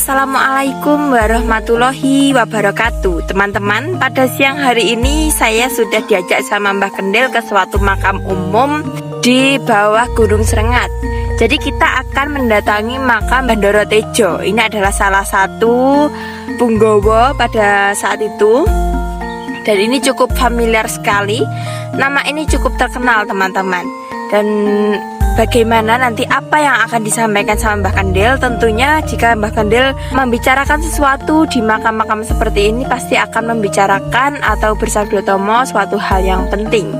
Assalamualaikum warahmatullahi wabarakatuh. Teman-teman, pada siang hari ini saya sudah diajak sama Mbah Kendil ke suatu makam umum di bawah Gunung Srengat. Jadi kita akan mendatangi makam Mbah Ndoro Tejo. Ini adalah salah satu punggawa pada saat itu. Dan ini cukup familiar sekali. Nama ini cukup terkenal, teman-teman. Dan bagaimana nanti apa yang akan disampaikan sama Mbah Kendil? Tentunya jika Mbah Kendil membicarakan sesuatu di makam-makam seperti ini, pasti akan membicarakan atau bersabda tomo suatu hal yang penting.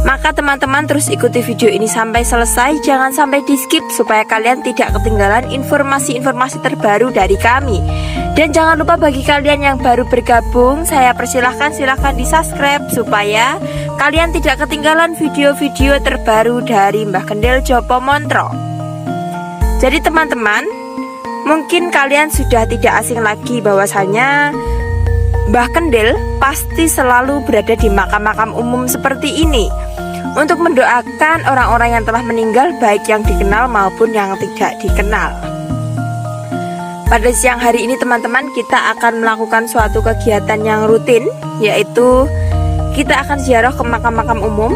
Maka teman-teman terus ikuti video ini sampai selesai, jangan sampai di skip supaya kalian tidak ketinggalan informasi-informasi terbaru dari kami. Dan jangan lupa bagi kalian yang baru bergabung, saya persilahkan silahkan di subscribe supaya kalian tidak ketinggalan video-video terbaru dari Mbah Kendil Jopo Montro. Jadi teman-teman, mungkin kalian sudah tidak asing lagi bahwasanya Mbah Kendil pasti selalu berada di makam-makam umum seperti ini untuk mendoakan orang-orang yang telah meninggal, baik yang dikenal maupun yang tidak dikenal. Pada siang hari ini teman-teman, kita akan melakukan suatu kegiatan yang rutin, yaitu kita akan ziarah ke makam-makam umum.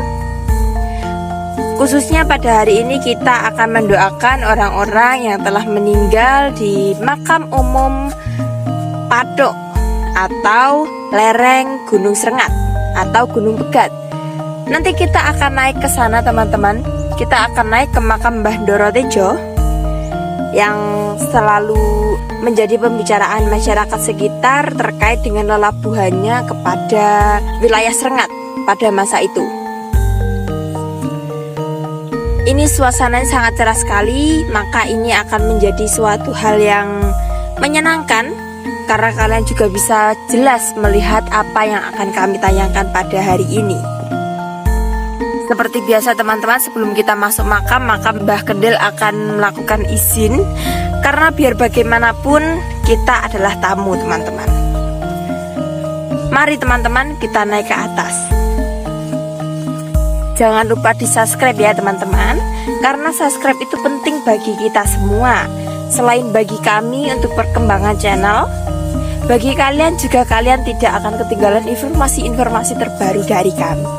Khususnya pada hari ini kita akan mendoakan orang-orang yang telah meninggal di makam umum Patok atau lereng Gunung Srengat atau Gunung Pegat. Nanti kita akan naik ke sana teman-teman. Kita akan naik ke makam Mbah Ndoro Tejo yang selalu menjadi pembicaraan masyarakat sekitar terkait dengan lelabuhannya kepada wilayah Srengat pada masa itu. Ini suasananya sangat cerah sekali, maka ini akan menjadi suatu hal yang menyenangkan karena kalian juga bisa jelas melihat apa yang akan kami tayangkan pada hari ini. Seperti biasa teman-teman, sebelum kita masuk makam, maka Mbah Kendil akan melakukan izin. Karena biar bagaimanapun kita adalah tamu teman-teman. Mari teman-teman kita naik ke atas. Jangan lupa di subscribe ya teman-teman, karena subscribe itu penting bagi kita semua. Selain bagi kami untuk perkembangan channel, bagi kalian juga kalian tidak akan ketinggalan informasi-informasi terbaru dari kami.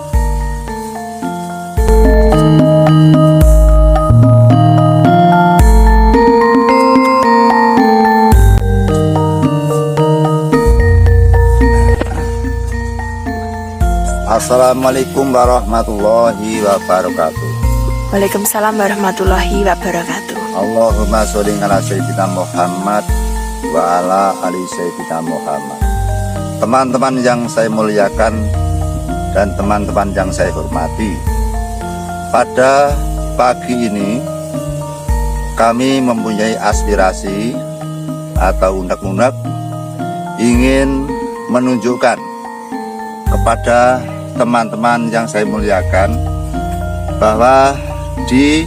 Assalamualaikum warahmatullahi wabarakatuh. Waalaikumsalam warahmatullahi wabarakatuh. Allahumma sholli ala sayyidina Muhammad wa ala ali sayyidina Muhammad. Teman-teman yang saya muliakan dan teman-teman yang saya hormati, pada pagi ini kami mempunyai aspirasi atau unek-unek ingin menunjukkan kepada teman-teman yang saya muliakan bahwa di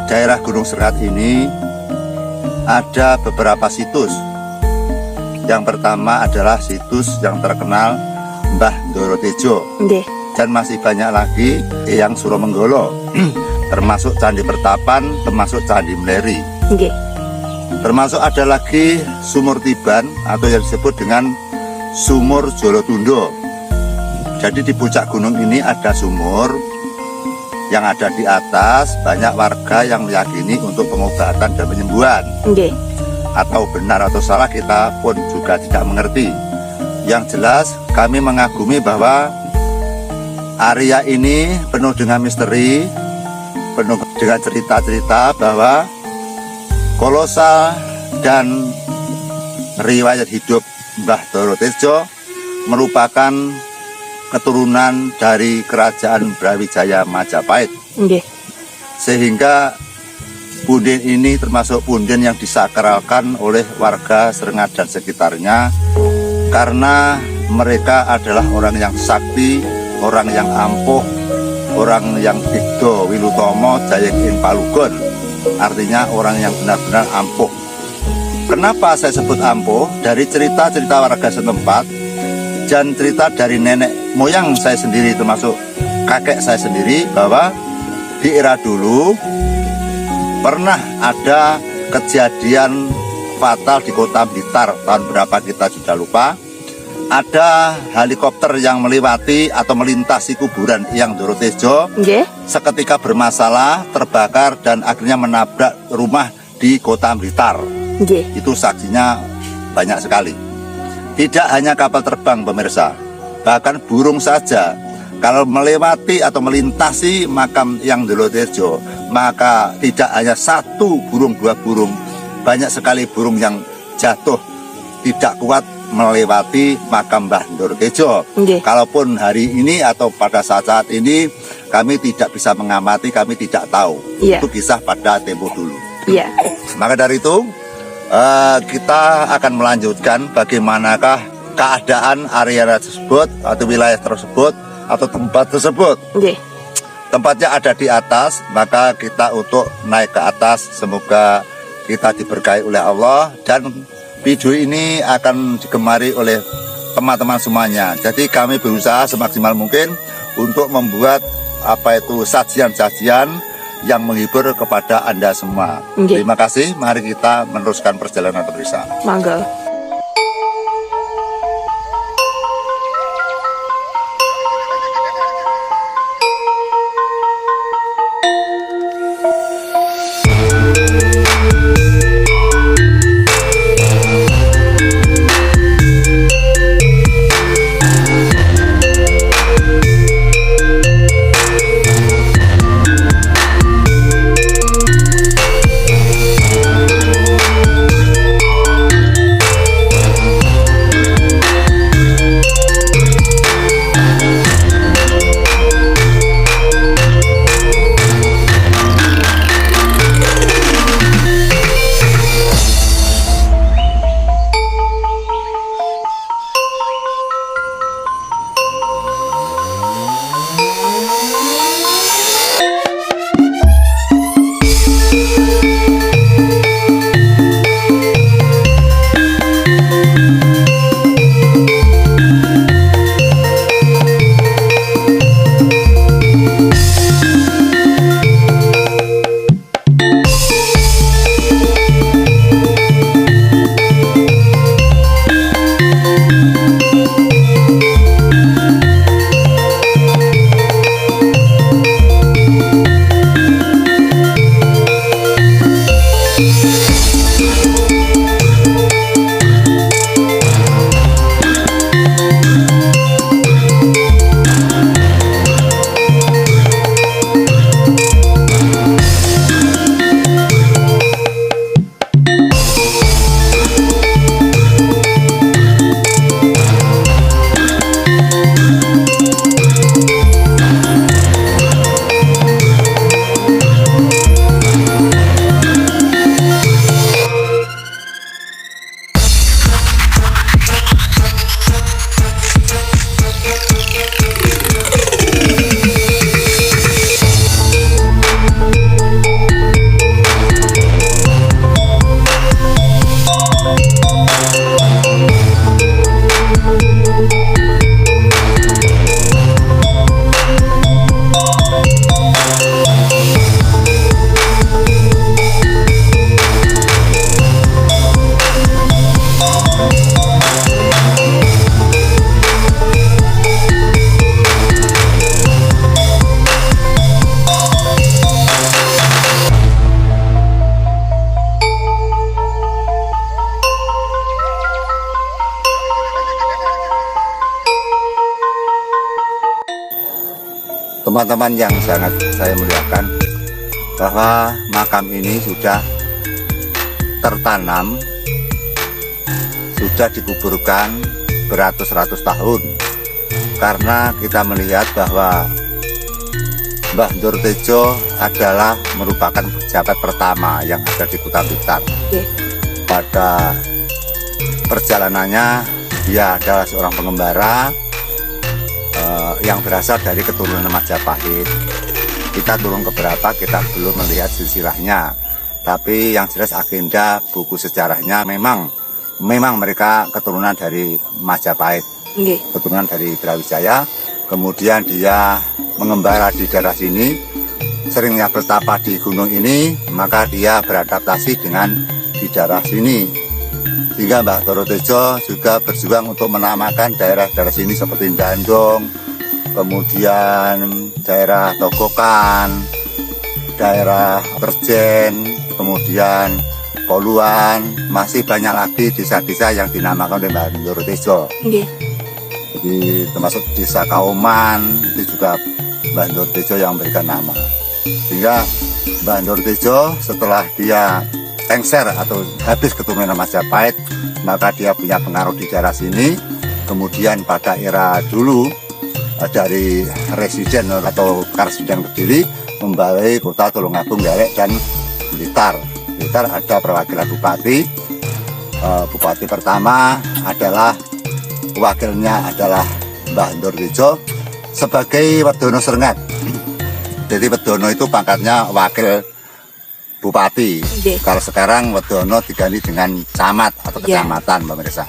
daerah Gunung Srengat ini ada beberapa situs. Yang pertama adalah situs yang terkenal Mbah Ndoro Tejo. Dan masih banyak lagi yang Suromenggolo, termasuk Candi Pertapan, termasuk Candi Mleri. Termasuk ada lagi Sumur Tiban atau yang disebut dengan Sumur Jolotundo. Jadi di puncak gunung ini ada sumur yang ada di atas. Banyak warga yang meyakini untuk pengobatan dan penyembuhan. Atau benar atau salah kita pun juga tidak mengerti. Yang jelas kami mengagumi bahwa area ini penuh dengan misteri, penuh dengan cerita-cerita bahwa kolosal dan riwayat hidup Mbah Ndoro Tejo merupakan keturunan dari kerajaan Brawijaya Majapahit. Sehingga punden ini termasuk punden yang disakralkan oleh warga Srengat dan sekitarnya, karena mereka adalah orang yang sakti, orang yang ampuh, orang yang digdo wilutomo jayeng palugon, artinya orang yang benar-benar ampuh. Kenapa saya sebut ampuh? Dari cerita-cerita warga setempat dan cerita dari nenek moyang saya sendiri, termasuk kakek saya sendiri, bahwa di era dulu pernah ada kejadian fatal di Kota Blitar tahun berapa kita sudah lupa. Ada helikopter yang melewati atau melintasi kuburan Eyang Dorotejo, seketika bermasalah, terbakar dan akhirnya menabrak rumah di Kota Blitar. Itu saksinya banyak sekali. Tidak hanya kapal terbang pemirsa, bahkan burung saja kalau melewati atau melintasi makam Eyang Dorotejo, maka tidak hanya satu burung, dua burung, banyak sekali burung yang jatuh tidak kuat melewati makam Mbah Dorotejo. Kalaupun hari ini atau pada saat-saat ini kami tidak bisa mengamati, kami tidak tahu. Itu kisah pada tempo dulu. Maka dari itu kita akan melanjutkan bagaimanakah keadaan area tersebut atau wilayah tersebut atau tempat tersebut. Tempatnya ada di atas, maka kita untuk naik ke atas, semoga kita diberkahi oleh Allah, dan video ini akan digemari oleh teman-teman semuanya. Jadi kami berusaha semaksimal mungkin untuk membuat sajian-sajian yang menghibur kepada Anda semua. Terima kasih, mari kita meneruskan perjalanan pemirsa. Mangga. Teman-teman yang sangat saya muliakan, bahwa makam ini sudah tertanam, sudah dikuburkan beratus-ratus tahun, karena kita melihat bahwa Mbah Dorotejo adalah merupakan pejabat pertama yang ada di Kota Blitar. Pada perjalanannya dia adalah seorang pengembara yang berasal dari keturunan Majapahit. Kita turun ke berapa, kita belum melihat silsilahnya, tapi yang jelas agenda buku sejarahnya memang mereka keturunan dari Majapahit, keturunan dari Brawijaya. Kemudian dia mengembara di daerah sini, seringnya bertapa di gunung ini, maka dia beradaptasi dengan di daerah sini. Sehingga Mbah Doro Tejo juga berjuang untuk menamakan daerah-daerah sini seperti Dandong, kemudian daerah Togokan, daerah Terjen, kemudian Poluan, masih banyak lagi desa-desa yang dinamakan oleh Mbah Doro Tejo. Jadi termasuk desa Kauman, itu juga Mbah Doro Tejo yang memberikan nama. Sehingga Mbah Doro Tejo setelah dia lengser atau habis keturunan Majapahit, maka dia punya pengaruh di daerah sini. Kemudian pada era dulu dari residen atau Karesiden Kediri membalai kota Tulungagung, Garek dan Blitar. Blitar ada perwakilan bupati. Bupati pertama adalah wakilnya adalah Mbah Doro Tejo sebagai Wedono Srengat. Jadi Wedono itu pangkatnya wakil bupati. Kalau sekarang Wedono diganti dengan camat atau kecamatan, pemirsa.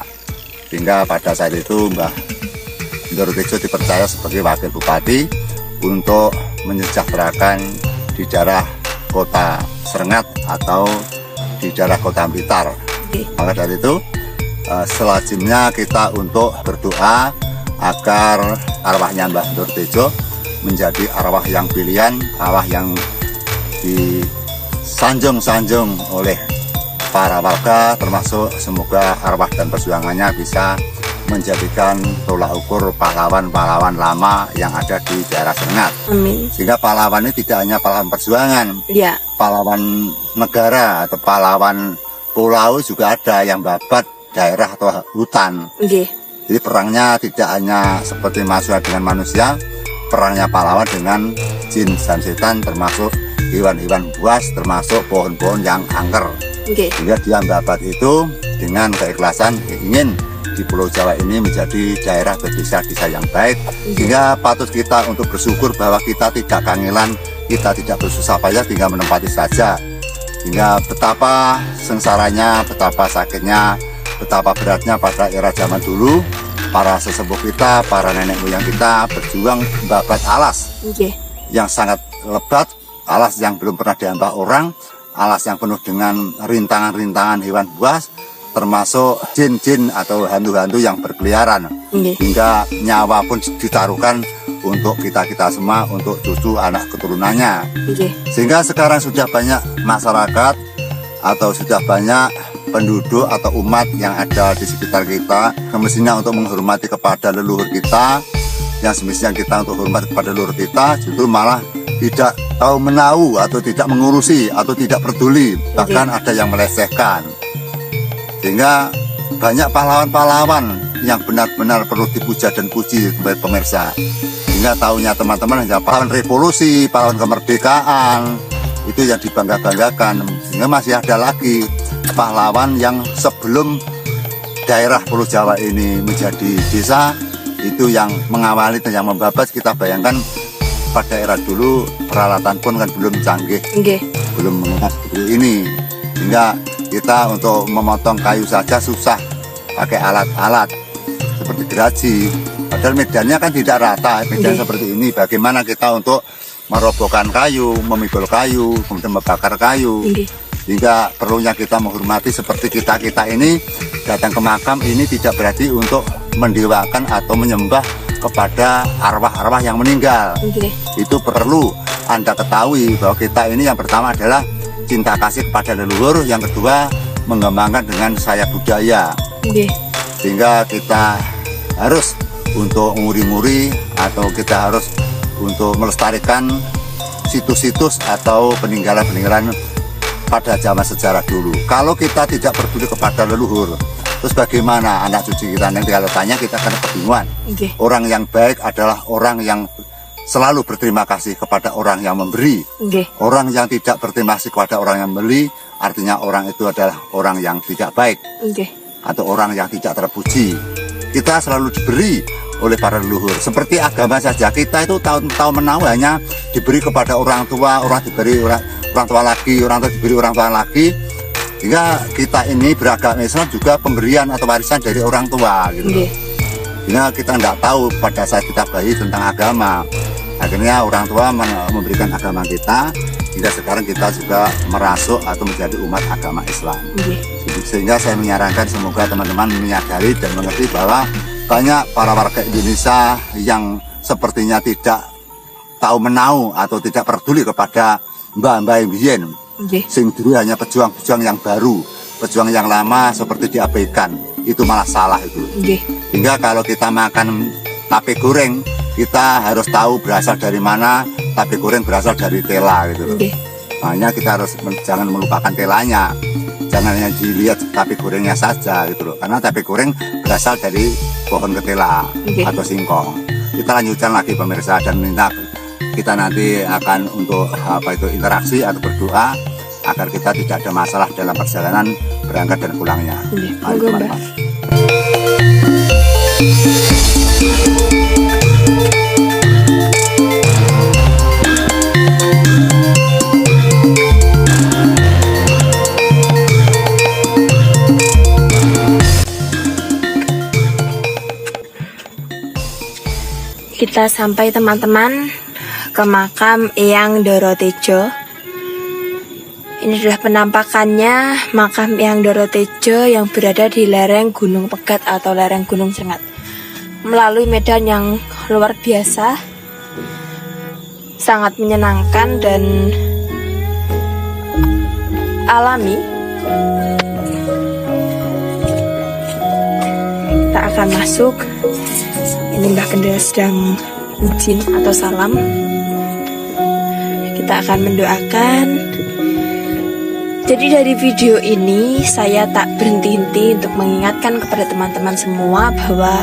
Sehingga pada saat itu Mbah Doro Tejo dipercaya sebagai wakil bupati untuk menyejahterakan di daerah kota Srengat atau di daerah kota Blitar. Maka dari itu selazimnya kita untuk berdoa agar arwahnya Mbah Doro Tejo menjadi arwah yang pilihan, arwah yang disanjung-sanjung oleh para warga, termasuk semoga arwah dan perjuangannya bisa menjadikan tolak ukur pahlawan-pahlawan lama yang ada di daerah Srengat. Amin. Sehingga pahlawan ini tidak hanya pahlawan perjuangan, pahlawan negara atau pahlawan pulau juga ada yang babat daerah atau hutan. Jadi perangnya tidak hanya seperti manusia dengan manusia, perangnya pahlawan dengan jin dan setan, termasuk hewan-hewan buas, termasuk pohon-pohon yang angker. Sehingga dia babat itu dengan keikhlasan ingin di Pulau Jawa ini menjadi daerah desa-desa yang baik. Sehingga patut kita untuk bersyukur bahwa kita tidak kangelan, kita tidak bersusah payah tinggal menempati saja. Hingga betapa sengsaranya, betapa sakitnya, betapa beratnya pada era zaman dulu, para sesepuh kita, para nenek moyang kita berjuang membabat alas yang sangat lebat, alas yang belum pernah diambah orang, alas yang penuh dengan rintangan-rintangan hewan buas, termasuk jin-jin atau hantu-hantu yang berkeliaran. Hingga nyawa pun ditaruhkan untuk kita-kita semua, untuk cucu anak keturunannya. Sehingga sekarang sudah banyak masyarakat atau sudah banyak penduduk atau umat yang ada di sekitar kita semestinya untuk menghormati kepada leluhur kita, yang semestinya kita untuk hormat kepada leluhur kita, justru malah tidak tahu menahu atau tidak mengurusi atau tidak peduli, bahkan ada yang melecehkan. Sehingga banyak pahlawan-pahlawan yang benar-benar perlu dipuja dan puji kepada pemirsa. Sehingga tahunya teman-teman hanya pahlawan revolusi, pahlawan kemerdekaan, itu yang dibangga-banggakan. Sehingga masih ada lagi pahlawan yang sebelum daerah Pulau Jawa ini menjadi desa, itu yang mengawali dan yang membabat. Kita bayangkan pada era dulu peralatan pun kan belum canggih, belum mengenal seperti ini. Sehingga kita untuk memotong kayu saja susah, pakai alat-alat seperti geraji. Padahal medannya kan tidak rata, medan seperti ini. Bagaimana kita untuk merobohkan kayu, memikul kayu, kemudian membakar kayu. Sehingga perlunya kita menghormati seperti kita-kita ini datang ke makam ini tidak berarti untuk mendewakan atau menyembah kepada arwah-arwah yang meninggal. Itu perlu Anda ketahui bahwa kita ini yang pertama adalah cinta kasih kepada leluhur, yang kedua mengembangkan dengan saya budaya. Sehingga kita harus untuk nguri-nguri atau kita harus untuk melestarikan situs-situs atau peninggalan-peninggalan pada zaman sejarah dulu. Kalau kita tidak peduli kepada leluhur, terus bagaimana anak cucu kita nanti kalau tanya, kita akan kebingungan. Orang yang baik adalah orang yang selalu berterima kasih kepada orang yang memberi. Orang yang tidak berterima kasih kepada orang yang memberi, artinya orang itu adalah orang yang tidak baik, atau orang yang tidak terpuji. Kita selalu diberi oleh para leluhur. Seperti agama saja, kita itu tahun-tahun menahu hanya diberi kepada orang tua, orang diberi orang tua lagi, orang tua diberi orang tua lagi. Hingga kita ini beragama Islam juga pemberian atau warisan dari orang tua gitu. Sehingga kita tidak tahu pada saat kita bayi tentang agama. Akhirnya orang tua memberikan agama kita, hingga sekarang kita juga merasuk atau menjadi umat agama Islam. Nggih. Sehingga saya menyarankan semoga teman-teman menyadari dan mengerti bahwa banyak para warga Indonesia yang sepertinya tidak tahu menau atau tidak peduli kepada mbah-mbah biyen. Nggih. Sing dulu hanya pejuang-pejuang yang baru, pejuang yang lama seperti diabaikan. Itu malah salah itu. Nggih. Hingga kalau kita makan tape goreng, kita harus tahu berasal dari mana. Tape goreng berasal dari tela gitu loh. Nggih. Makanya kita harus jangan melupakan telanya. Jangan hanya dilihat tape gorengnya saja gitu loh. Karena tape goreng berasal dari pohon ketela atau singkong. Kita lanjutkan lagi pemirsa dan minta kita nanti akan untuk interaksi atau berdoa agar kita tidak ada masalah dalam perjalanan berangkat dan pulangnya. Mari teman-teman. Kita sampai teman-teman ke makam Eyang Dorotejo. Ini adalah penampakannya makam Eyang Dorotejo yang berada di lereng Gunung Pegat atau lereng Gunung Serengat. Melalui medan yang luar biasa, sangat menyenangkan dan alami. Kita akan masuk. Ini Mbah Kendel sedang izin atau salam. Kita akan mendoakan. Jadi dari video ini saya tak berhenti-henti untuk mengingatkan kepada teman-teman semua bahwa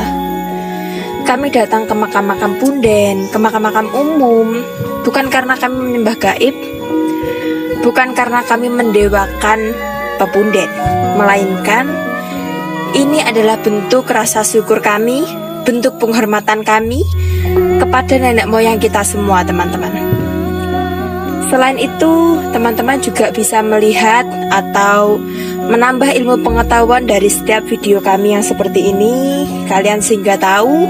kami datang ke makam-makam punden, ke makam-makam umum, bukan karena kami menyembah gaib, bukan karena kami mendewakan pepunden, melainkan ini adalah bentuk rasa syukur kami, bentuk penghormatan kami kepada nenek moyang kita semua, teman-teman. Selain itu, teman-teman juga bisa melihat atau menambah ilmu pengetahuan dari setiap video kami yang seperti ini. Kalian sehingga tahu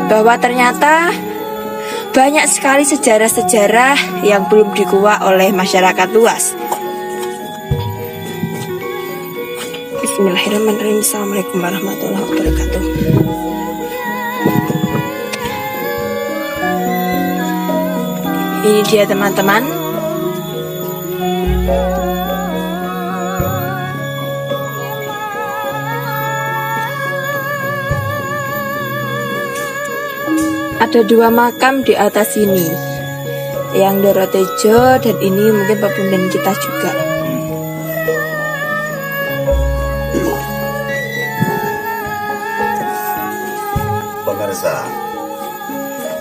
bahwa ternyata banyak sekali sejarah-sejarah yang belum dikuak oleh masyarakat luas. Bismillahirrahmanirrahim. Assalamualaikum warahmatullahi wabarakatuh. Ini dia teman-teman. Ada dua makam di atas sini, Eyang Dorotejo dan ini mungkin pepunden kita juga. Pemirsa,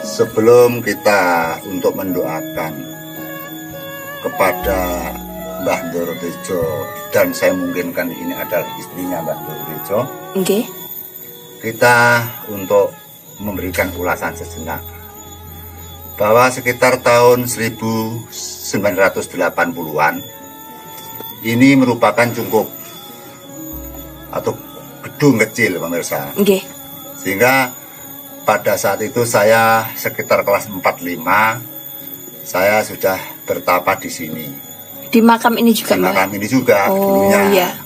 sebelum kita untuk mendoakan kepada Mbah Dorotejo dan saya mungkinkan ini adalah istrinya Mbah Dorotejo, kita untuk memberikan ulasan sejenak bahwa sekitar tahun 1980-an ini merupakan cungkup atau gedung kecil pemirsa. Sehingga pada saat itu saya sekitar kelas 45, saya sudah bertapa di sini. Di makam ini juga, di makam ini juga dulunya. Iya.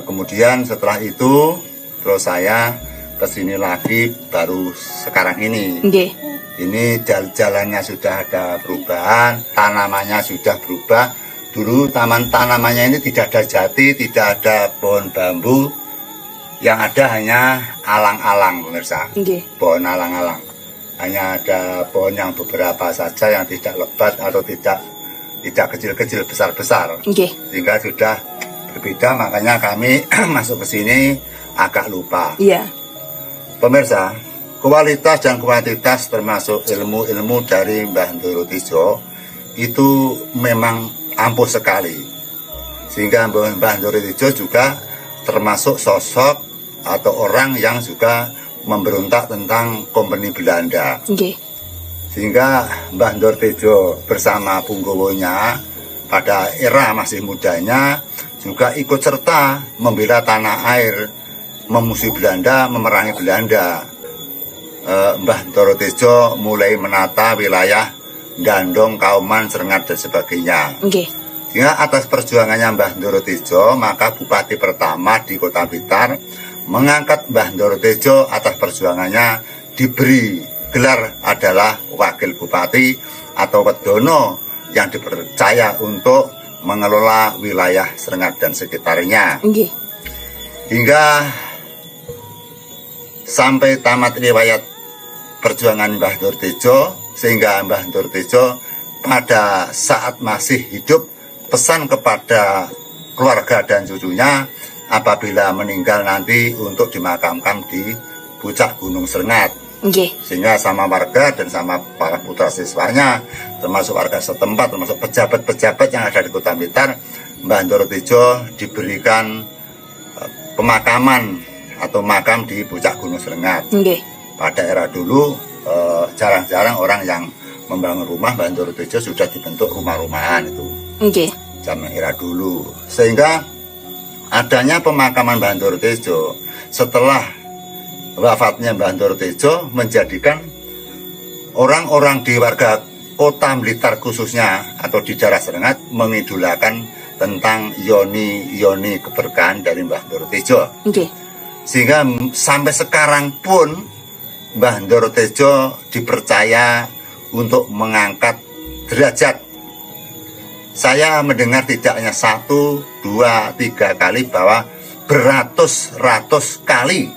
Kemudian setelah itu terus saya kesini lagi baru sekarang ini. Ini jalannya sudah ada perubahan, tanamannya sudah berubah. Dulu tanamannya ini tidak ada jati, tidak ada pohon bambu. Yang ada hanya alang-alang pemirsa. Pohon alang-alang. Hanya ada pohon yang beberapa saja yang tidak lebat atau tidak kecil-kecil, besar-besar. Sehingga sudah berbeda, makanya kami masuk ke sini agak lupa. Pemirsa, kualitas dan kuantitas termasuk ilmu-ilmu dari Mbah Dorotejo itu memang ampuh sekali. Sehingga Mbah Dorotejo juga termasuk sosok atau orang yang juga memberontak tentang kompeni Belanda. Sehingga Mbah Dorotejo bersama Punggowonya pada era masih mudanya juga ikut serta membela tanah air, memusuhi Belanda, memerangi Belanda. Mbah Dorotejo mulai menata wilayah Gandong, Kauman, Serengat dan sebagainya. Nggih. Sehingga atas perjuangannya Mbah Ndoro Tejo, maka Bupati pertama di Kota Blitar mengangkat Mbah Ndoro Tejo atas perjuangannya, diberi gelar adalah Wakil Bupati atau Wedono yang dipercaya untuk mengelola wilayah Serengat dan sekitarnya. Nggih. Hingga sampai tamat riwayat perjuangan Mbah Ndoro Tejo, sehingga Mbah Ndoro Tejo pada saat masih hidup pesan kepada keluarga dan cucunya apabila meninggal nanti untuk dimakamkan di puncak Gunung Serengat. Nggih. Sehingga sama warga dan sama para putra siswanya, termasuk warga setempat, termasuk pejabat-pejabat yang ada di Kota Blitar, Mbah Ndoro Tejo diberikan pemakaman atau makam di puncak Gunung Serengat. Nggih. Pada era dulu jarang-jarang orang yang membangun rumah. Mbah Ndoro Tejo sudah dibentuk rumah-rumahan itu. Nggih. Zaman era dulu. Sehingga adanya pemakaman Mbah Ndoro Tejo setelah wafatnya Mbah Ndoro Tejo menjadikan orang-orang di warga Kota Blitar khususnya atau di daerah Serengat mengidolakan tentang yoni keberkahan dari Mbah Ndoro Tejo. Nggih. Sehingga sampai sekarang pun Mbah Ndoro Tejo dipercaya untuk mengangkat derajat. Saya mendengar tidak hanya 1, 2, 3 kali bahwa beratus-ratus kali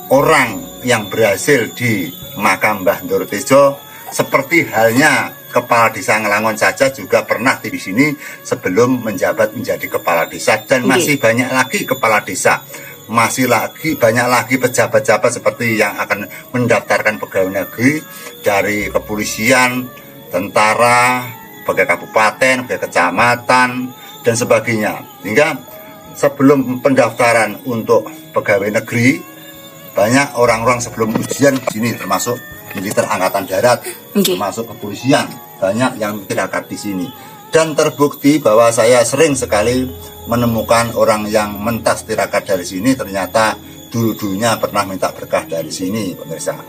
orang yang berhasil di makam Mbah Ndoro Tejo, seperti halnya Kepala Desa Ngelangon saja juga pernah di sini sebelum menjabat menjadi kepala desa, dan masih banyak lagi kepala desa. Masih lagi banyak lagi pejabat-pejabat seperti yang akan mendaftarkan pegawai negeri dari kepolisian, tentara, pegawai kabupaten, pegawai kecamatan dan sebagainya. Hingga sebelum pendaftaran untuk pegawai negeri, banyak orang-orang sebelum ujian di sini, termasuk militer angkatan darat, termasuk kepolisian, banyak yang tirakat di sini. Dan terbukti bahwa saya sering sekali menemukan orang yang mentas tirakat dari sini, ternyata dulu-dulunya pernah minta berkah dari sini, pemirsa.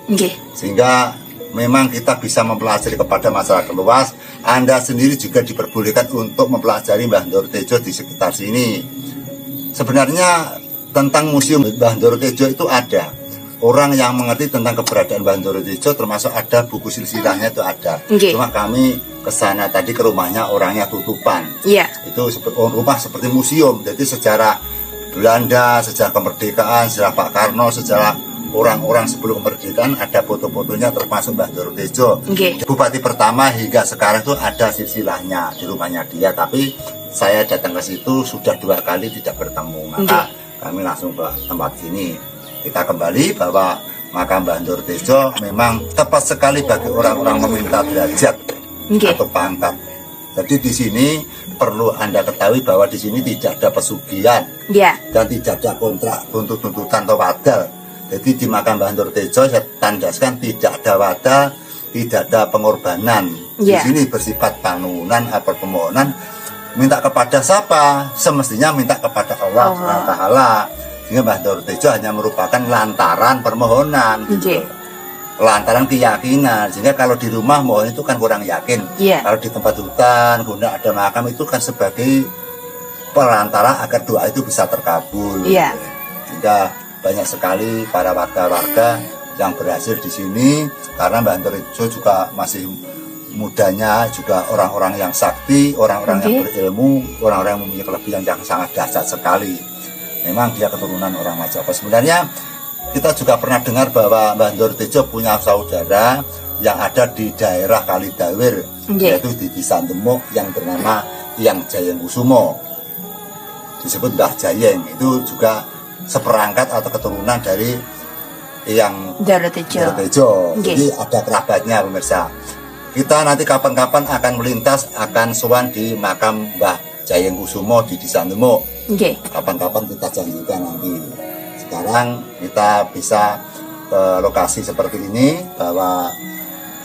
Sehingga memang kita bisa mempelajari kepada masyarakat luas. Anda sendiri juga diperbolehkan untuk mempelajari Mbah Ndoro Tejo di sekitar sini. Sebenarnya tentang museum Mbah Ndoro Tejo itu ada. Orang yang mengerti tentang keberadaan Mbah Ndoro Tejo, termasuk ada buku silsilahnya itu ada. Cuma kami ke sana tadi, ke rumahnya orangnya tutupan. Itu rumah seperti museum. Jadi sejarah Belanda, sejarah kemerdekaan, sejarah Pak Karno, sejarah orang-orang sebelum kemerdekaan ada foto-fotonya, termasuk Mbah Ndoro Tejo. Bupati pertama hingga sekarang itu ada silsilahnya di rumahnya dia, tapi saya datang ke situ sudah 2 kali tidak bertemu, maka kami langsung ke tempat sini. Kita kembali bahwa makam Mbah Ndoro Tejo memang tepat sekali bagi orang-orang meminta derajat atau pangkat. Jadi di sini perlu Anda ketahui bahwa di sini tidak ada pesugihan dan tidak ada kontrak tuntutan atau wadal. Jadi di makam Mbah Ndoro Tejo saya tandaskan tidak ada wadal, tidak ada pengorbanan. Di sini bersifat panunan atau permohonan. Minta kepada siapa? Semestinya minta kepada Allah SWT. Sehingga Mbah Ndoro Tejo hanya merupakan lantaran permohonan, gitu. Lantaran keyakinan. Sehingga kalau di rumah mohon itu kan kurang yakin. Kalau di tempat hutan, guna ada makam itu kan sebagai perantara agar doa itu bisa terkabul. Sehingga banyak sekali para warga-warga yang berhasil di sini, karena Mbah Ndoro Tejo juga masih mudanya juga orang-orang yang sakti, orang-orang yang berilmu, orang-orang yang mempunyai kelebihan yang sangat dahsyat sekali. Memang dia keturunan orang Majapahit. Sebenarnya kita juga pernah dengar bahwa Mbah Ndoro Tejo punya saudara yang ada di daerah Kalidawir, yaitu di Desa Demuk yang bernama Hyang Jayeng Kusumo, disebut Mbah Jayeng. Itu juga seperangkat atau keturunan dari Hyang Ndoro Tejo. Jadi ada kerabatnya, pemirsa. Kita nanti kapan-kapan akan melintas, akan sowan di makam Mbah Jayeng Kusumo di Desa Demuk. Kapan-kapan kita janjikan nanti. Sekarang kita bisa ke lokasi seperti ini, bahwa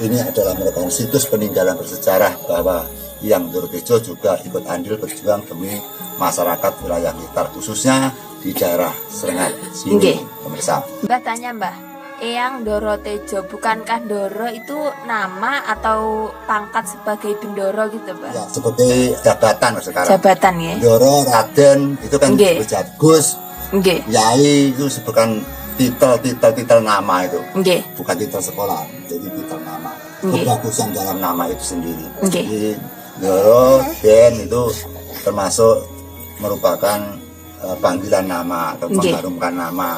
ini adalah merupakan situs peninggalan bersejarah bahwa Hyang Ndoro Tejo juga ikut andil berjuang demi masyarakat wilayah Blitar, khususnya di daerah Serengat sini, pemirsa. Mbah tanya Mbah, Eyang Doro Tejo, bukankah Doro itu nama atau pangkat sebagai bendoro gitu, Pak? Ya, seperti jabatan sekarang. Jabatan ya. Doro, Raden itu kan Nggih. disebut Gus, Nggih. Yai itu bukan titel nama itu. Nggih. Bukan titel sekolah, jadi titel nama. Nggih. Kebagusan dalam nama itu sendiri. Nggih. Jadi Doro, Den itu termasuk merupakan panggilan nama atau Nggih. mengharumkan nama.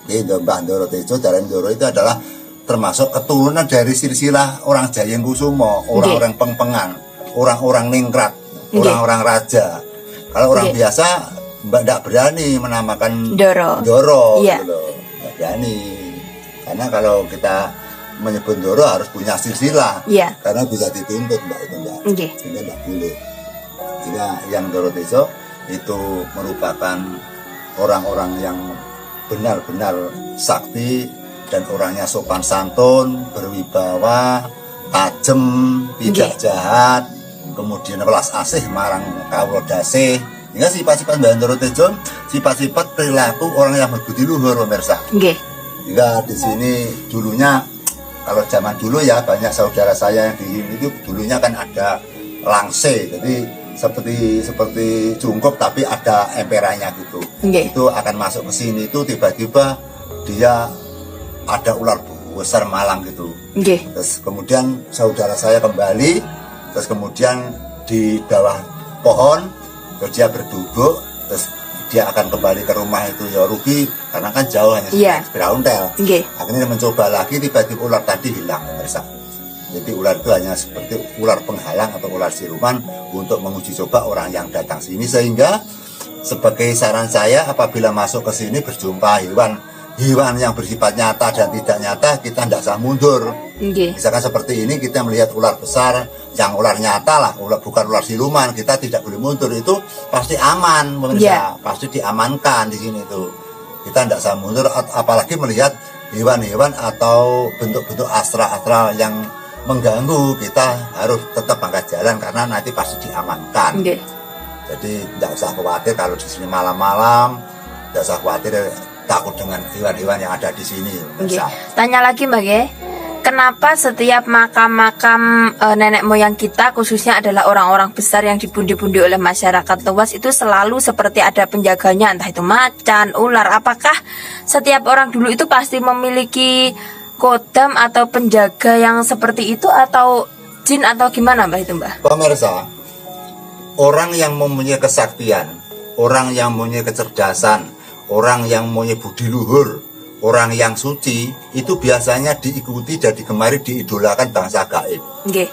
Jadi Mbah Doro Tejo, Daran Doro itu adalah termasuk keturunan dari silsilah orang Jayeng Kusumo, orang-orang pengpengan, orang-orang ningrat, Nggih. orang-orang raja. Kalau orang Nggih. biasa Mbak tidak berani menamakan Doro. Iya. gitu loh. Nggak berani. Karena kalau kita menyebut Doro harus punya silsilah. Iya. Karena bisa dituntut Mbak itu Mbak. Nggih. Sehingga tidak boleh. Jika yang Doro Tejo itu merupakan orang-orang yang benar-benar sakti dan orangnya sopan santun, berwibawa, tajem, tidak Nggih. jahat, kemudian welas asih marang kawula dasih. Hingga sifat-sifat Mbah Doro Tejo, sifat-sifat perilaku orang yang berbudi luhur, pemirsa. Nggih. Hingga di sini dulunya, kalau zaman dulu ya banyak saudara saya yang di sini itu dulunya kan ada langse, jadi seperti jungkok tapi ada emperannya gitu. Nggih. Itu akan masuk ke sini itu tiba-tiba dia ada ular besar malang gitu. Nggih. Terus kemudian saudara saya kembali, terus kemudian di bawah pohon, terus dia berduduk, terus dia akan kembali ke rumah itu ya rugi karena kan jauh hanya Iya. sepeda ontel. Nggih. Akhirnya mencoba lagi, tiba-tiba ular tadi hilang, pemirsa. Jadi ular itu hanya seperti ular penghalang atau ular siluman untuk menguji coba orang yang datang sini, sehingga sebagai saran saya apabila masuk ke sini berjumpa hewan yang bersifat nyata dan tidak nyata, kita tidak usah mundur. Nggih. Misalkan seperti ini kita melihat ular besar yang ular nyata lah, bukan ular siluman, kita tidak boleh mundur, itu pasti aman, pemirsa. Pasti diamankan di sini tuh. Kita tidak usah mundur, apalagi melihat hewan-hewan atau bentuk-bentuk astral-astral yang mengganggu, kita harus tetap angkat jalan karena nanti pasti diamankan. Nggih. Jadi tidak usah khawatir kalau di sini malam-malam, tidak usah khawatir takut dengan hewan-hewan yang ada di sini. Nggih. Bisa. Tanya lagi Mbak ya. Kenapa setiap makam-makam nenek moyang kita, khususnya adalah orang-orang besar yang dipundi-pundi oleh masyarakat luas, itu selalu seperti ada penjaganya, entah itu macan, ular. Apakah setiap orang dulu itu pasti memiliki kodam atau penjaga yang seperti itu, atau jin atau gimana Mbak itu Mbak? Pemirsa, orang yang mempunyai kesaktian, orang yang mempunyai kecerdasan, orang yang mempunyai budi luhur, orang yang suci, itu biasanya diikuti dan digemari, diidolakan bangsa gaib. Nggih.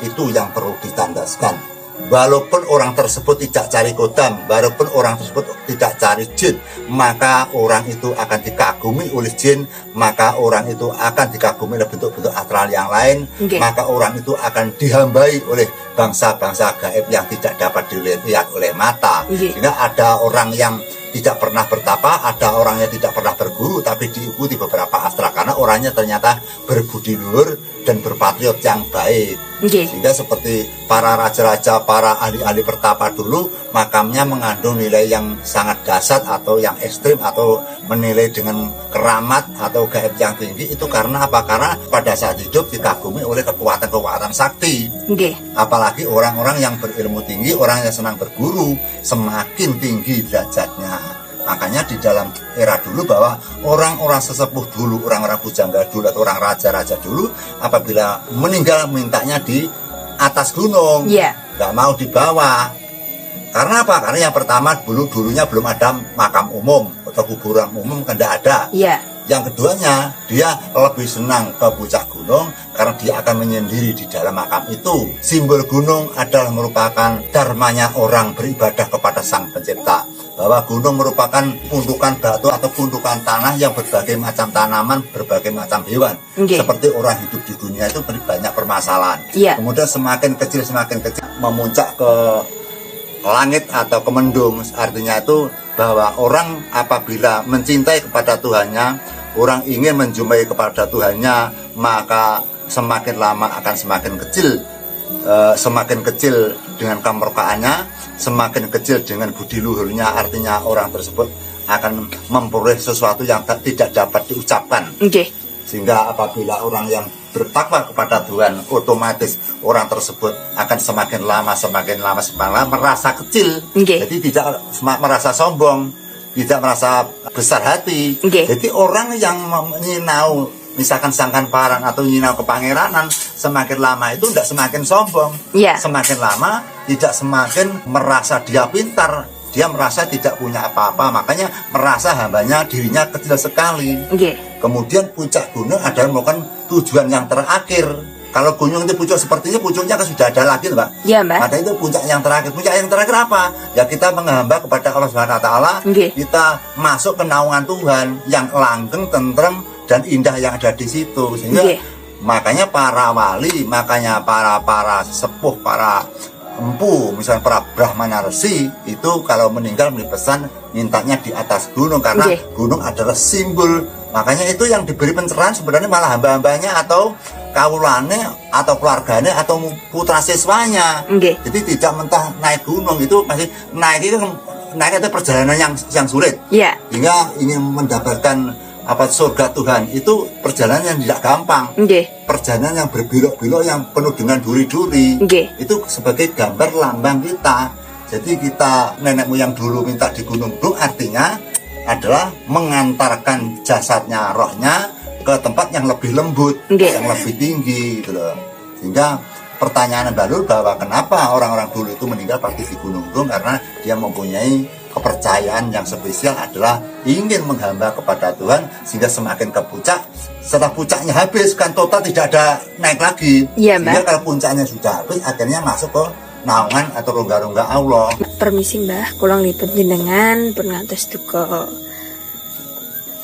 Itu yang perlu ditandaskan. Walaupun orang tersebut tidak cari kodam, walaupun orang tersebut tidak cari jin, maka orang itu akan dikagumi oleh jin, maka orang itu akan dikagumi oleh bentuk-bentuk astral yang lain, Nggih. maka orang itu akan dihambai oleh bangsa-bangsa gaib yang tidak dapat dilihat oleh mata. Nggih. Sehingga ada orang yang tidak pernah bertapa, ada orang yang tidak pernah berguru, tapi diikuti beberapa astral karena orangnya ternyata berbudi luhur dan berpatriot yang baik. Nggih. Sehingga seperti para raja-raja, para ahli-ahli pertapa dulu, makamnya mengandung nilai yang sangat dahsyat atau yang ekstrim, atau menilai dengan keramat atau gaib yang tinggi. Itu karena apa? Karena pada saat hidup dikagumi oleh kekuatan-kekuatan sakti. Nggih. Apalagi orang-orang yang berilmu tinggi, orang yang senang berguru, semakin tinggi derajatnya. Makanya di dalam era dulu bahwa orang-orang sesepuh dulu, orang-orang pujangga dulu atau orang raja-raja dulu, apabila meninggal mintanya di atas gunung, Iya. nggak mau di bawah. Karena apa? Karena yang pertama dulunya belum ada makam umum atau kuburan umum, kan tidak ada. Iya. Yang keduanya, dia lebih senang ke puncak gunung karena dia akan menyendiri di dalam makam itu. Simbol gunung adalah merupakan dharmanya orang beribadah kepada Sang Pencipta. Bahwa gunung merupakan pundukan batu atau pundukan tanah yang berbagai macam tanaman, berbagai macam hewan. Nggih. Seperti orang hidup di dunia itu banyak permasalahan. Iya. Kemudian semakin kecil memuncak ke langit atau ke mendung. Artinya itu bahwa orang apabila mencintai kepada Tuhannya, orang ingin menjumpai kepada Tuhannya, maka semakin lama akan semakin kecil dengan kemurkaannya, semakin kecil dengan budi luhurnya. Artinya orang tersebut akan memperoleh sesuatu yang tidak dapat diucapkan. Nggih. Sehingga apabila orang yang bertakwa kepada Tuhan, otomatis orang tersebut akan semakin lama merasa kecil. Nggih. Jadi tidak merasa sombong, tidak merasa besar hati. Nggih. Jadi orang yang menyinau misalkan sangkan parang atau nyinau kepangeranan, semakin lama itu tidak semakin sombong. Iya. Semakin lama tidak semakin merasa dia pintar, dia merasa tidak punya apa-apa, makanya merasa hambanya dirinya kecil sekali. Nggih. Kemudian puncak gunung adalah merupakan tujuan yang terakhir. Kalau gunung itu puncak sepertinya puncaknya kan sudah ada lagi, Mbak. Iya, Mbak. Maka itu puncak yang terakhir. Puncak yang terakhir apa? Ya kita menghamba kepada Allah Subhanahu wa taala. Nggih. Kita masuk ke naungan Tuhan yang langgeng, tentrem dan indah yang ada di situ. Sehingga Nggih. makanya para wali, makanya para sepuh, para empu, misalnya para Brahmana Resi itu kalau meninggal berpesan mintanya di atas gunung karena Nggih. gunung adalah simbol. Makanya itu yang diberi pencerahan sebenarnya malah hamba-hambanya atau kaulane atau keluarganya atau putra siswanya. Nggih. Jadi tidak mentah naik gunung, itu masih naik itu perjalanan yang sulit. Iya. Hingga ingin mendapatkan surga Tuhan itu perjalanan yang tidak gampang. Nggih. Perjalanan yang berbelok-belok yang penuh dengan duri-duri. Nggih. Itu sebagai gambar lambang kita. Jadi kita nenek moyang dulu minta di gunung itu artinya adalah mengantarkan jasadnya, rohnya ke tempat yang lebih lembut, Nggih. yang lebih tinggi gitu loh. Sehingga pertanyaan Mbak Lul bahwa kenapa orang-orang dulu itu meninggal pasti di gunung itu karena dia mempunyai kepercayaan yang spesial adalah ingin menghamba kepada Tuhan sehingga semakin ke puncak. Setelah puncaknya habis kan total tidak ada naik lagi. Iya, Mbak. Sehingga kalau puncaknya sudah habis akhirnya masuk ke naungan atau rongga-rongga Allah. Permisi Mbah, kula ngliput jenengan pun ngantos duka.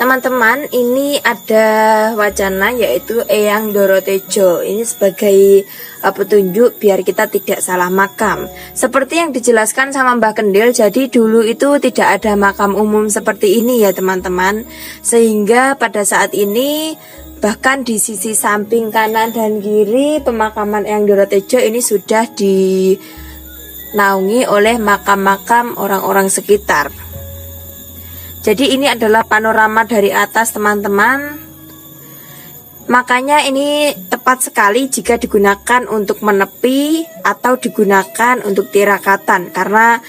Teman-teman, ini ada wacana yaitu Eyang Dorotejo. Ini sebagai petunjuk biar kita tidak salah makam. Seperti yang dijelaskan sama Mbah Kendil, jadi dulu itu tidak ada makam umum seperti ini ya teman-teman. Sehingga pada saat ini bahkan di sisi samping kanan dan kiri pemakaman Eyang Dorotejo ini sudah dinaungi oleh makam-makam orang-orang sekitar. Jadi ini adalah panorama dari atas teman-teman. Makanya ini tepat sekali jika digunakan untuk menepi atau digunakan untuk tirakatan. Karena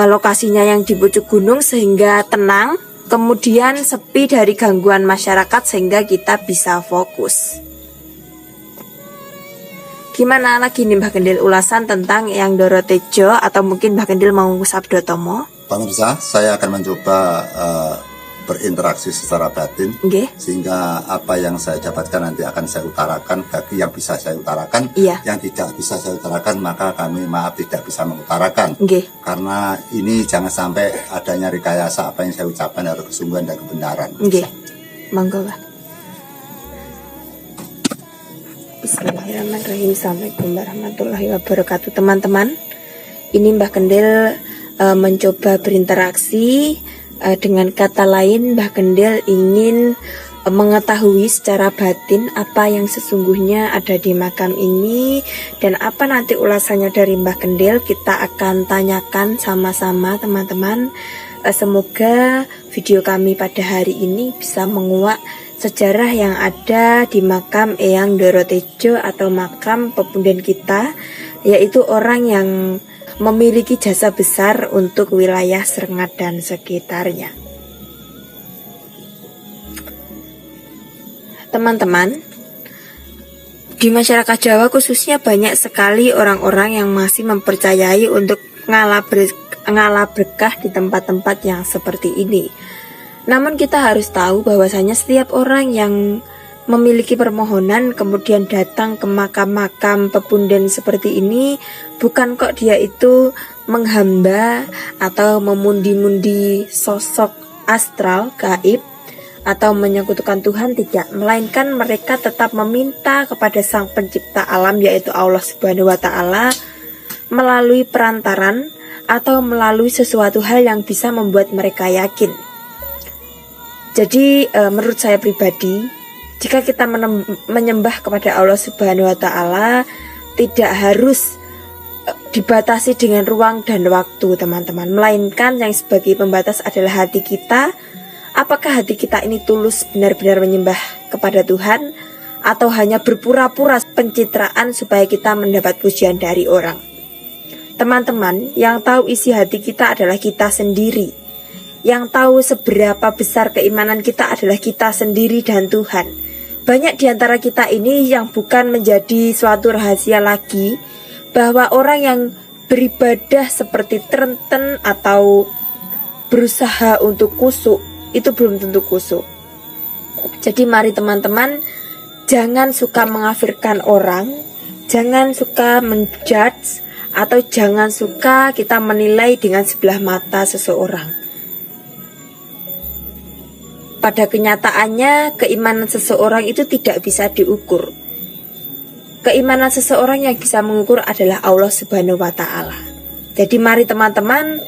lokasinya yang di pucuk gunung sehingga tenang. Kemudian sepi dari gangguan masyarakat sehingga kita bisa fokus. Gimana lagi nih Mbah Kendil ulasan tentang Eyang Dorotejo atau mungkin Mbah Kendil mau sabdo tomo? Pemirsa, saya akan mencoba berinteraksi secara batin. Nggih. Sehingga apa yang saya dapatkan nanti akan saya utarakan. Bagi yang bisa saya utarakan, Iya. yang tidak bisa saya utarakan maka kami maaf tidak bisa mengutarakan. Nggih. Karena ini jangan sampai adanya rekayasa apa yang saya ucapkan harus kesungguhan dan kebenaran. Nggih. Monggo, Mbah. Bismillahirrahmanirrahim. Assalamualaikum warahmatullahi wabarakatuh. Teman-teman, ini Mbah Kendil mencoba berinteraksi. Dengan kata lain, Mbah Kendil ingin mengetahui secara batin apa yang sesungguhnya ada di makam ini dan apa nanti ulasannya dari Mbah Kendil. Kita akan tanyakan sama-sama teman-teman. Semoga video kami pada hari ini bisa menguak sejarah yang ada di makam Eyang Dorotejo atau makam pepunden kita, yaitu orang yang memiliki jasa besar untuk wilayah Srengat dan sekitarnya. Teman-teman, di masyarakat Jawa khususnya banyak sekali orang-orang yang masih mempercayai untuk ngalah berkah di tempat-tempat yang seperti ini. Namun kita harus tahu bahwasanya setiap orang yang memiliki permohonan kemudian datang ke makam-makam pepunden seperti ini, bukan kok dia itu menghamba atau memundi-mundi sosok astral gaib atau menyekutukan Tuhan, tidak, melainkan mereka tetap meminta kepada Sang Pencipta alam yaitu Allah Subhanahu wa taala melalui perantaran atau melalui sesuatu hal yang bisa membuat mereka yakin. Jadi menurut saya pribadi, jika kita menyembah kepada Allah Subhanahu wa taala, tidak harus dibatasi dengan ruang dan waktu, teman-teman. Melainkan yang sebagai pembatas adalah hati kita. Apakah hati kita ini tulus benar-benar menyembah kepada Tuhan, atau hanya berpura-pura pencitraan supaya kita mendapat pujian dari orang? Teman-teman, yang tahu isi hati kita adalah kita sendiri. Yang tahu seberapa besar keimanan kita adalah kita sendiri dan Tuhan. Banyak di antara kita ini yang bukan menjadi suatu rahasia lagi, bahwa orang yang beribadah seperti terenten atau berusaha untuk kusuk, itu belum tentu kusuk. Jadi mari teman-teman, jangan suka mengafirkan orang, jangan suka menjudge, atau jangan suka kita menilai dengan sebelah mata seseorang. Pada kenyataannya, keimanan seseorang itu tidak bisa diukur. Keimanan seseorang yang bisa mengukur adalah Allah Subhanahu wa Ta'ala. Jadi mari teman-teman,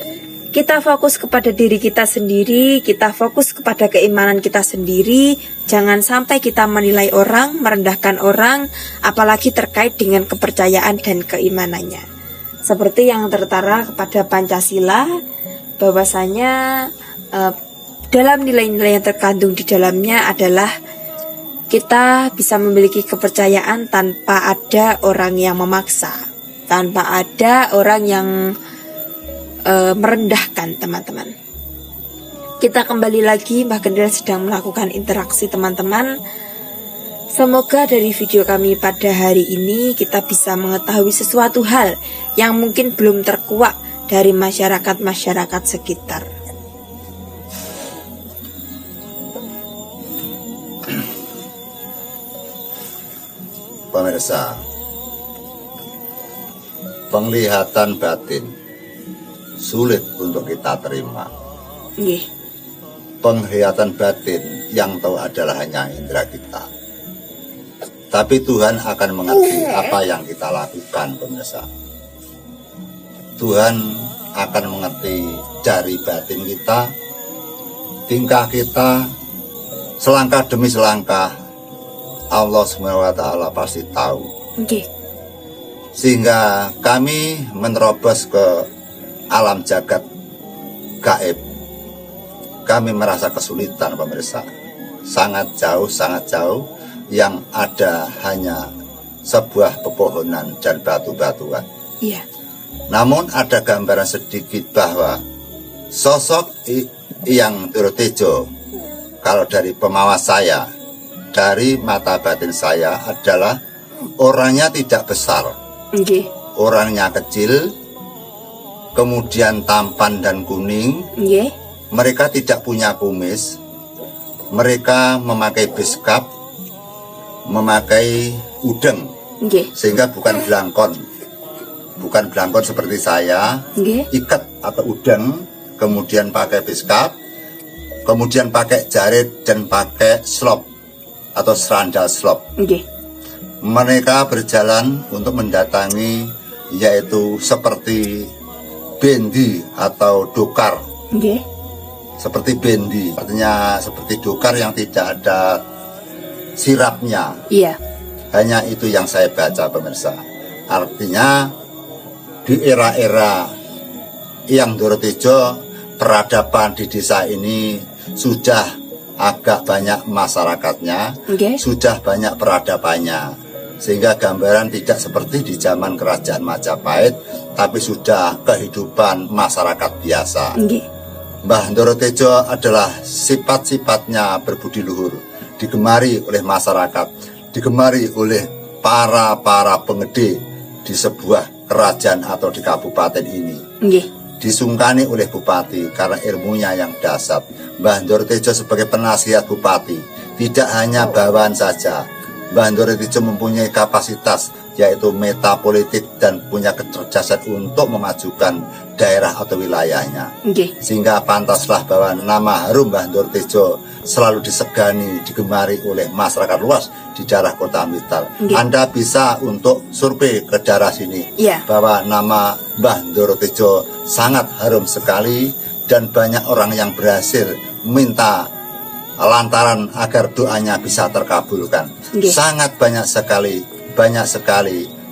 kita fokus kepada diri kita sendiri, kita fokus kepada keimanan kita sendiri. Jangan sampai kita menilai orang, merendahkan orang, apalagi terkait dengan kepercayaan dan keimanannya. Seperti yang tertera kepada Pancasila, bahwasanya dalam nilai-nilai yang terkandung di dalamnya adalah kita bisa memiliki kepercayaan tanpa ada orang yang memaksa, tanpa ada orang yang merendahkan, teman-teman. Kita kembali lagi, Mbah Kendel sedang melakukan interaksi, teman-teman. Semoga dari video kami pada hari ini kita bisa mengetahui sesuatu hal yang mungkin belum terkuak dari masyarakat-masyarakat sekitar. Pemirsa, penglihatan batin sulit untuk kita terima. Penglihatan batin yang tahu adalah hanya indera kita. Tapi Tuhan akan mengerti apa yang kita lakukan, pemirsa. Tuhan akan mengerti dari batin kita, tingkah kita, selangkah demi selangkah. Allah SWT pasti tahu. Sehingga kami menerobos ke alam jagat gaib. Kami merasa kesulitan, pemirsa. Sangat jauh, yang ada hanya sebuah pepohonan dan batu-batuan. Iya. Namun ada gambaran sedikit bahwa sosok yang Durotejo, kalau dari pemawas saya, dari mata batin saya, adalah orangnya tidak besar, orangnya kecil, kemudian tampan dan kuning. Mereka tidak punya kumis, mereka memakai beskap, memakai udeng, sehingga bukan belangkon seperti saya, ikat atau udeng, kemudian pakai beskap, kemudian pakai jarit dan pakai slop atau serandal slop. Mereka berjalan untuk mendatangi, yaitu seperti bendi atau dokar. Seperti bendi, artinya seperti dokar yang tidak ada sirapnya. Hanya itu yang saya baca, pemirsa. Artinya di era-era yang Durotejo, peradaban di desa ini sudah agak banyak masyarakatnya, sudah banyak peradabannya, sehingga gambaran tidak seperti di zaman kerajaan Majapahit, tapi sudah kehidupan masyarakat biasa. Mbah Durotejo adalah sifat-sifatnya berbudi luhur, digemari oleh masyarakat, digemari oleh para pengede di sebuah kerajaan atau di kabupaten ini. Disungkani oleh bupati karena ilmunya yang dasar. Mbah Durotejo sebagai penasihat bupati tidak hanya bawaan saja. Mbah Durotejo mempunyai kapasitas, yaitu metapolitik, dan punya kecerdasan untuk memajukan daerah atau wilayahnya. Sehingga pantaslah bahwa nama harum Mbah Durotejo selalu disegani, digemari oleh masyarakat luas di daerah Kota Blitar. Anda bisa untuk survei ke daerah sini, bahwa nama Mbah Durotejo sangat harum sekali, dan banyak orang yang berhasil minta lantaran agar doanya bisa terkabulkan. Sangat banyak sekali.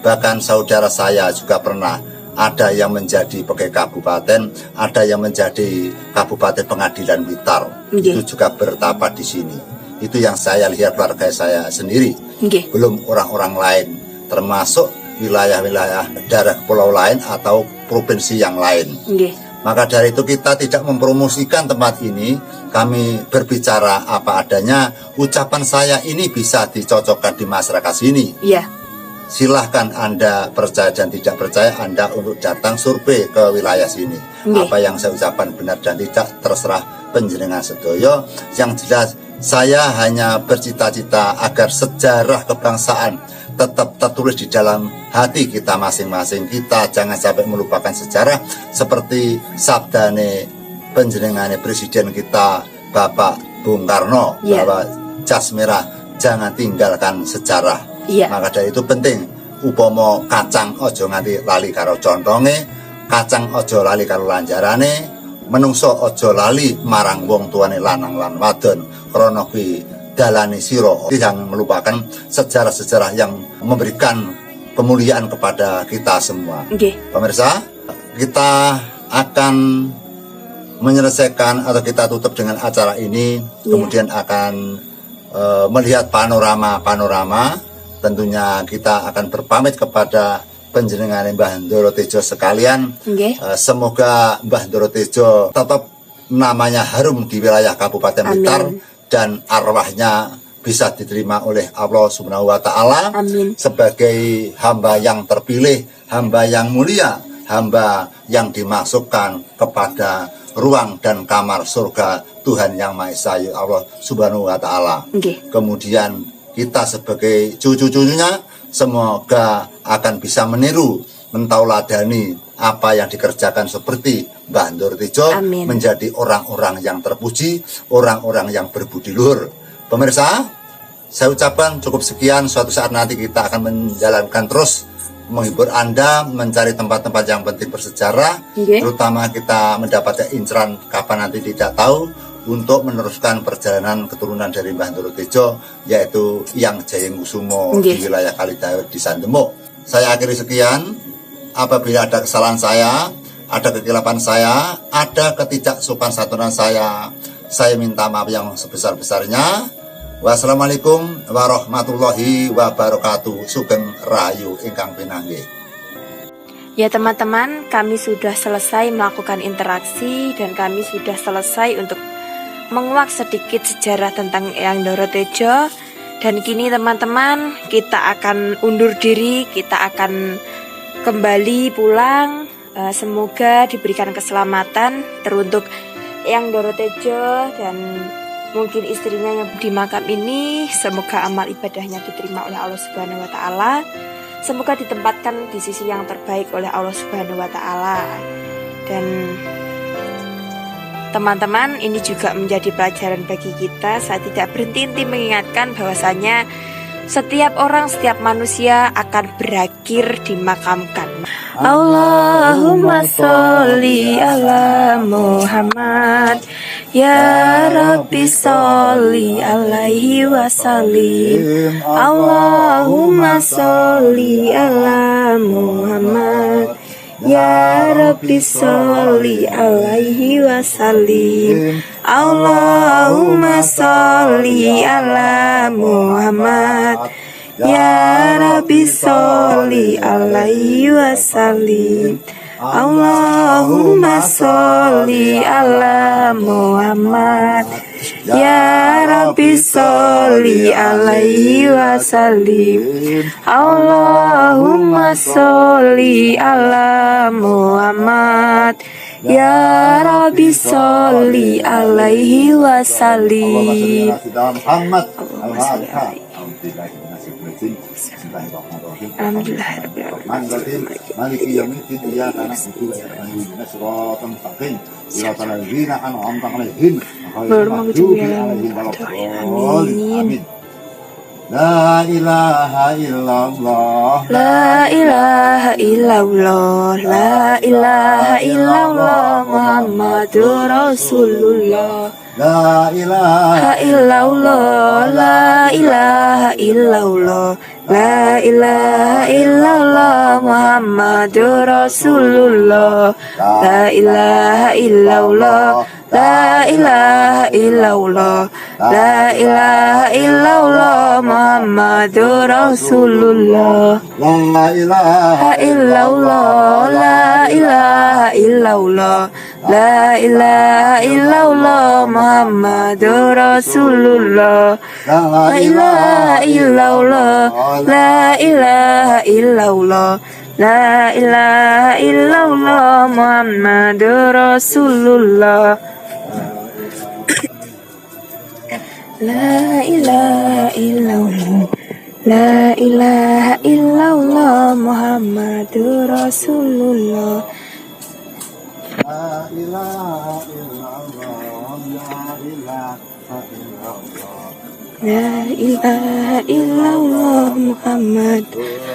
Bahkan saudara saya juga pernah ada yang menjadi pegawai kabupaten, ada yang menjadi Kabupaten Pengadilan Blitar. Nggih. Itu juga bertapa di sini. Itu yang saya lihat keluarga saya sendiri. Nggih. Belum orang-orang lain, termasuk wilayah-wilayah daerah pulau lain atau provinsi yang lain. Nggih. Maka dari itu kita tidak mempromosikan tempat ini, kami berbicara apa adanya. Ucapan saya ini bisa dicocokkan di masyarakat sini. Iya. Silahkan Anda percaya dan tidak percaya, Anda untuk datang survei ke wilayah sini. Nggih. Apa yang saya ucapkan benar dan tidak terserah panjenengan sedoyo. Yang jelas saya hanya bercita-cita agar sejarah kebangsaan tetap tertulis di dalam hati kita masing-masing. Kita jangan sampai melupakan sejarah, seperti sabdane panjenengane presiden kita Bapak Bung Karno, Yeah. bahwa jas merah jangan tinggalkan sejarah. Iya. Maka dari itu penting, upomo kacang ojo nganti lali karo contonge, kacang ojo lali karo lanjarane, menungso ojo lali marang wong tuane lanang lan wadon, krana kuwi dalani siro. Jangan melupakan sejarah-sejarah yang memberikan kemuliaan kepada kita semua. Nggih. Pemirsa, kita akan menyelesaikan atau kita tutup dengan acara ini. Iya. Kemudian akan melihat panorama. Tentunya kita akan berpamit kepada panjenengan Mbah Ndoro Tejo sekalian. Nggih. Semoga Mbah Ndoro Tejo tetap namanya harum di wilayah Kabupaten Blitar, Amin. dan arwahnya bisa diterima oleh Allah Subhanahu wa Ta'ala Amin. sebagai hamba yang terpilih, hamba yang mulia, hamba yang dimasukkan kepada ruang dan kamar surga Tuhan Yang Maha Esa, Allah Subhanahu wa Ta'ala. Nggih. Kemudian kita sebagai cucu-cucunya semoga akan bisa meniru, mentauladani apa yang dikerjakan seperti Mbah Ndoro Tejo, Amin. menjadi orang-orang yang terpuji, orang-orang yang berbudi luhur. Pemirsa, saya ucapkan cukup sekian. Suatu saat nanti kita akan menjalankan terus menghibur Anda, mencari tempat-tempat yang penting bersejarah. Nggih. Terutama kita mendapatkan inceran kapan nanti tidak tahu, untuk meneruskan perjalanan keturunan dari Mbah Ndoro Tejo, yaitu Yang Jayengkusumo di Nggih. wilayah Kalidawet di Sandemo. Saya akhiri sekian. Apabila ada kesalahan saya, ada kekilapan saya, ada ketidaksopan santunan saya minta maaf yang sebesar-besarnya. Wassalamualaikum warahmatullahi wabarakatuh. Sugeng Rahayu ingkang pinanggih. Ya teman-teman, kami sudah selesai melakukan interaksi dan kami sudah selesai untuk menguak sedikit sejarah tentang Eyang Ndoro Tejo. Dan kini teman-teman, kita akan undur diri, kita akan kembali pulang. Semoga diberikan keselamatan teruntuk Eyang Ndoro Tejo dan mungkin istrinya yang di makam ini. Semoga amal ibadahnya diterima oleh Allah Subhanahu wa Ta'ala. Semoga ditempatkan di sisi yang terbaik oleh Allah Subhanahu wa Ta'ala. Dan teman-teman, ini juga menjadi pelajaran bagi kita. Saya tidak berhenti mengingatkan bahwasanya setiap orang, setiap manusia akan berakhir dimakamkan. Allahumma sholli ala Muhammad, ya Rabbi sholli alaihi wasallim. Allahumma sholli ala Muhammad, ya Rabbi sholli alaihi wasallim. Allahumma sholli ala Muhammad, ya Rabbi sholli alaihi wasallim. Allahumma sholli ala Muhammad, ya Rabbi sholli alaihi wasallim. Allahumma sholli ala Muhammad, ya Rabbi sholli alaihi wasallim. La ilaha illallah, La ilaha illallah, la ilaha illallah, Muhammadur Rasulullah. la ilaha La ilaha illallah, la ilaha illallah, La ilaha illallah Muhammadur Rasulullah. La ilaha illallah. La ilaha illallah. La ilaha illallah Muhammadur Rasulullah. La ilaha Illallah. La ilaha illallah. La ilaha illallah Muhammadur Rasulullah. La ilaha illallah. La ilaha illallah. La ilaha illallah Muhammadur Rasulullah. La ilaha illallah. La ilaha illallah Muhammadur Rasulullah. La ilaha illallah, la ilaha illallah. La ilaha illallah Muhammad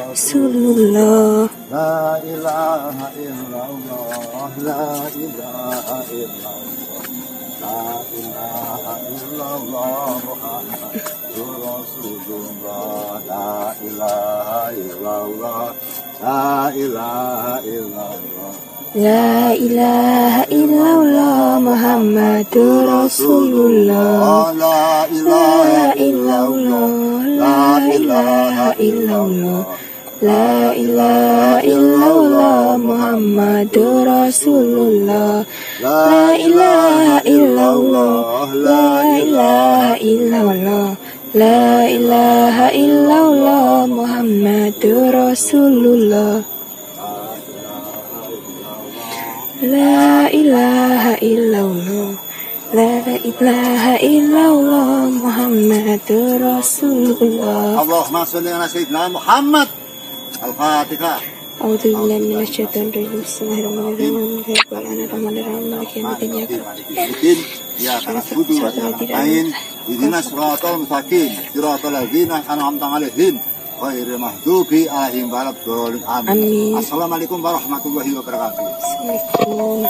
Rasulullah. La ilaha illallah, la ilaha illallah. La ilaha illallah Muhammadur Rasulullah. La ilaha illallah, la ilaha illallah. La ilaha illallah Muhammadur Rasulullah. La La ilaha illallah. illallah, La ilaha illallah. La ilaha illallah Muhammadur Rasulullah. La ilaha illallah. La ilaha illallah. La ilaha illallah Muhammadur Rasulullah. La ilaha illallah. La ilaha illallah Muhammadur Rasulullah. Allahumma salli ala sayyidina Muhammad. Al-Fatihah. A'udzu billahi minasyaitonir rajim. Bismillahirrahmanirrahim. Bismillahirrahmanirrahim. Maliki yaumiddin. Ya kana sudu wa ta'in. Ihdina siratal mustaqim. Siratal ladzina an'amta 'alaihim ghairil maghdubi 'alaihim waladdallin. Amin. Amin. Assalamualaikum warahmatullahi wabarakatuh. Assalamualaikum.